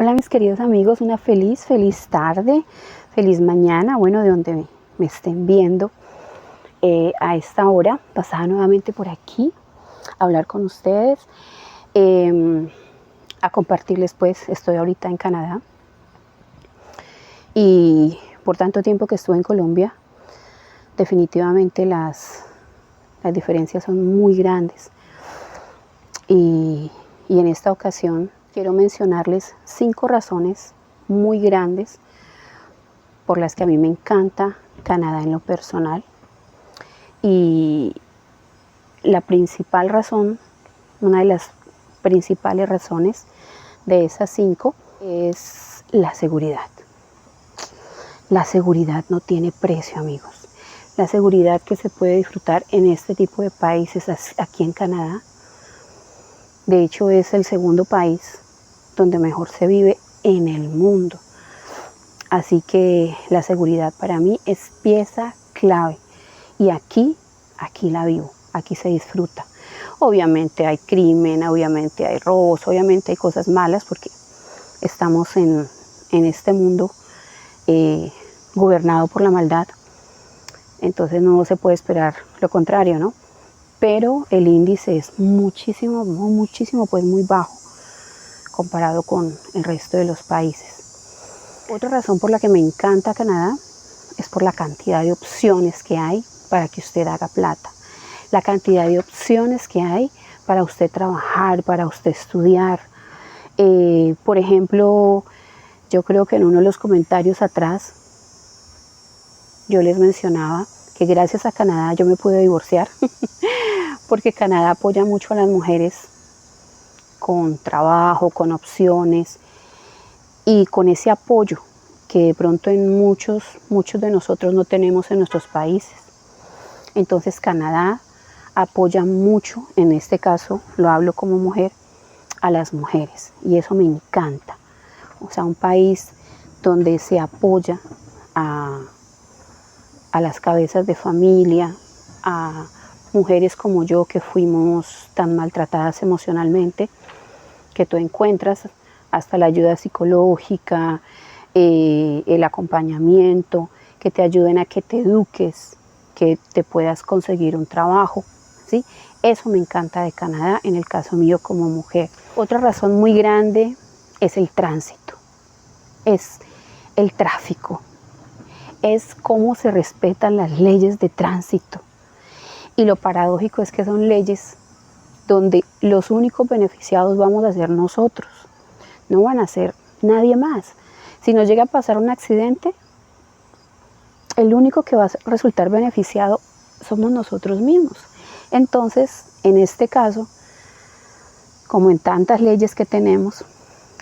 Hola mis queridos amigos, una feliz tarde, feliz mañana, bueno, de donde me estén viendo a esta hora, pasada nuevamente por aquí a hablar con ustedes, a compartirles pues, estoy ahorita en Canadá y por tanto tiempo que estuve en Colombia, definitivamente las diferencias son muy grandes y en esta ocasión quiero mencionarles 5 razones muy grandes por las que a mí me encanta Canadá en lo personal. Y la principal razón, una de las principales razones de esas 5 es la seguridad. La seguridad no tiene precio, amigos. La seguridad que se puede disfrutar en este tipo de países, aquí en Canadá. De hecho, es el segundo país donde mejor se vive en el mundo. Así que la seguridad para mí es pieza clave. Y aquí la vivo, aquí se disfruta. Obviamente hay crimen, obviamente hay robos, obviamente hay cosas malas porque estamos en este mundo gobernado por la maldad. Entonces no se puede esperar lo contrario, ¿no? Pero el índice es muchísimo, pues muy bajo comparado con el resto de los países. Otra razón por la que me encanta Canadá es por la cantidad de opciones que hay para que usted haga plata. La cantidad de opciones que hay para usted trabajar, para usted estudiar. Por ejemplo, yo creo que en uno de los comentarios atrás yo les mencionaba que gracias a Canadá yo me pude divorciar porque Canadá apoya mucho a las mujeres con trabajo, con opciones y con ese apoyo que de pronto en muchos de nosotros no tenemos en nuestros países. Entonces Canadá apoya mucho, en este caso lo hablo como mujer, a las mujeres y eso me encanta. O sea, un país donde se apoya a las cabezas de familia, a mujeres como yo que fuimos tan maltratadas emocionalmente, que tú encuentras hasta la ayuda psicológica, el acompañamiento, que te ayuden a que te eduques, que te puedas conseguir un trabajo, ¿sí? Eso me encanta de Canadá en el caso mío como mujer. Otra razón muy grande es el tránsito, es el tráfico, es cómo se respetan las leyes de tránsito. Y lo paradójico es que son leyes donde los únicos beneficiados vamos a ser nosotros, no van a ser nadie más. Si nos llega a pasar un accidente, el único que va a resultar beneficiado somos nosotros mismos. Entonces, en este caso, como en tantas leyes que tenemos,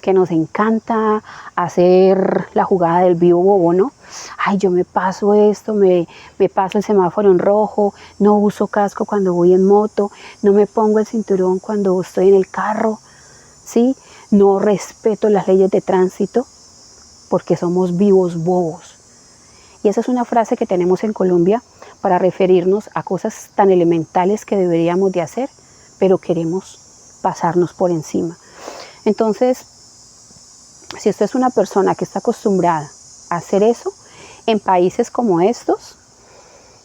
que nos encanta hacer la jugada del vivo bobo, ¿no? Ay, yo me paso esto, me paso el semáforo en rojo, no uso casco cuando voy en moto, no me pongo el cinturón cuando estoy en el carro, ¿sí? No respeto las leyes de tránsito porque somos vivos bobos. Y esa es una frase que tenemos en Colombia para referirnos a cosas tan elementales que deberíamos de hacer, pero queremos pasarnos por encima. Entonces, si usted es una persona que está acostumbrada a hacer eso, en países como estos,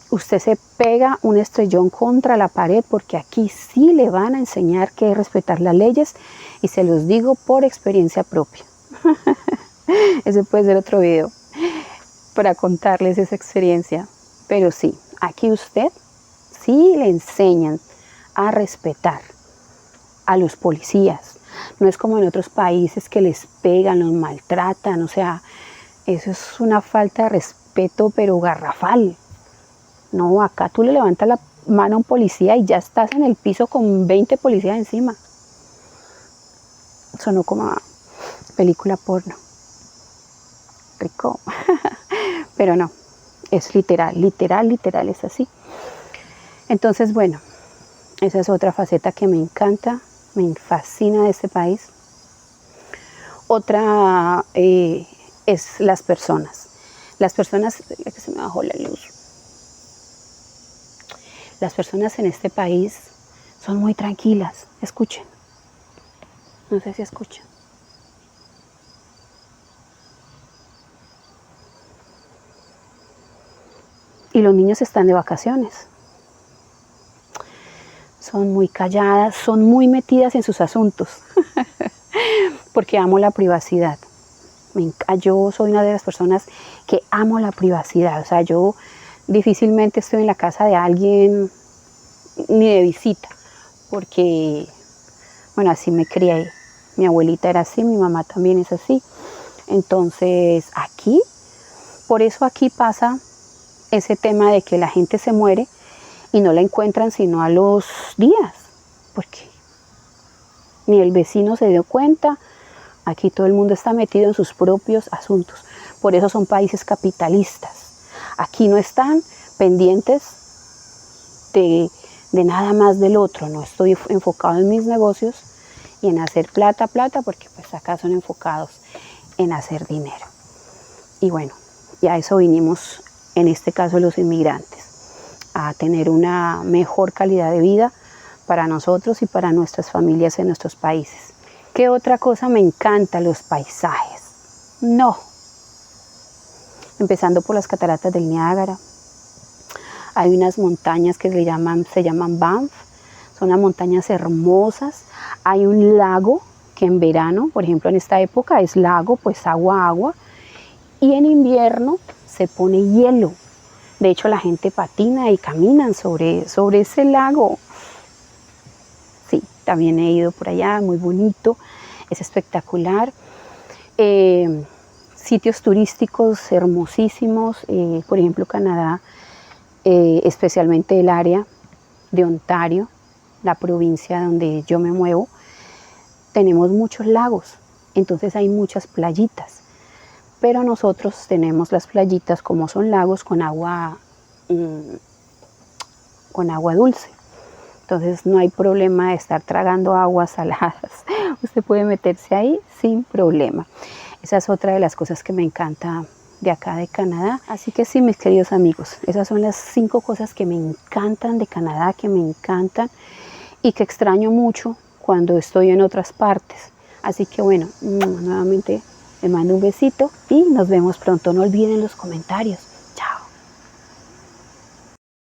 usted se pega un estrellón contra la pared porque aquí sí le van a enseñar qué es respetar las leyes y se los digo por experiencia propia. Ese puede ser otro video para contarles esa experiencia. Pero sí, aquí usted sí le enseñan a respetar a los policías. No es como en otros países que les pegan, los maltratan, o sea, eso es una falta de respeto pero garrafal. No, acá tú le levantas la mano a un policía y ya estás en el piso con 20 policías encima. Sonó como a película porno. Rico. Pero no, es literal es así. Entonces, bueno, esa es otra faceta que me encanta, me fascina de este país. Otra es las personas. Las personas, que se me bajó la luz. Las personas en este país son muy tranquilas. Escuchen. No sé si escuchan. y los niños están de vacaciones. Son muy calladas, son muy metidas en sus asuntos, porque amo la privacidad. Yo soy una de las personas que amo la privacidad, o sea, yo difícilmente estoy en la casa de alguien ni de visita, porque, bueno, así me crié. Mi abuelita era así, mi mamá también es así. Entonces, aquí, por eso aquí pasa ese tema de que la gente se muere y no la encuentran sino a los días, porque ni el vecino se dio cuenta. Aquí todo el mundo está metido en sus propios asuntos. Por eso son países capitalistas. Aquí no están pendientes de nada más del otro. No estoy enfocado en mis negocios y en hacer plata, porque pues acá son enfocados en hacer dinero. Y bueno, ya a eso vinimos, en este caso los inmigrantes, a tener una mejor calidad de vida para nosotros y para nuestras familias en nuestros países. ¿Qué otra cosa me encanta? Los paisajes. No. Empezando por las cataratas del Niágara. Hay unas montañas que se llaman Banff. Son unas montañas hermosas. Hay un lago que en verano, por ejemplo en esta época es lago, pues agua. Y en invierno se pone hielo. De hecho la gente patina y caminan sobre ese lago. Sí, también he ido por allá, muy bonito, es espectacular. Sitios turísticos hermosísimos, por ejemplo Canadá, especialmente el área de Ontario, la provincia donde yo me muevo, tenemos muchos lagos, entonces hay muchas playitas, pero nosotros tenemos las playitas como son lagos con agua dulce. Entonces no hay problema de estar tragando aguas saladas. Usted puede meterse ahí sin problema. Esa es otra de las cosas que me encanta de acá de Canadá. Así que sí, mis queridos amigos, esas son las 5 cosas que me encantan de Canadá, que me encantan y que extraño mucho cuando estoy en otras partes. Así que bueno, nuevamente les mando un besito y nos vemos pronto. No olviden los comentarios.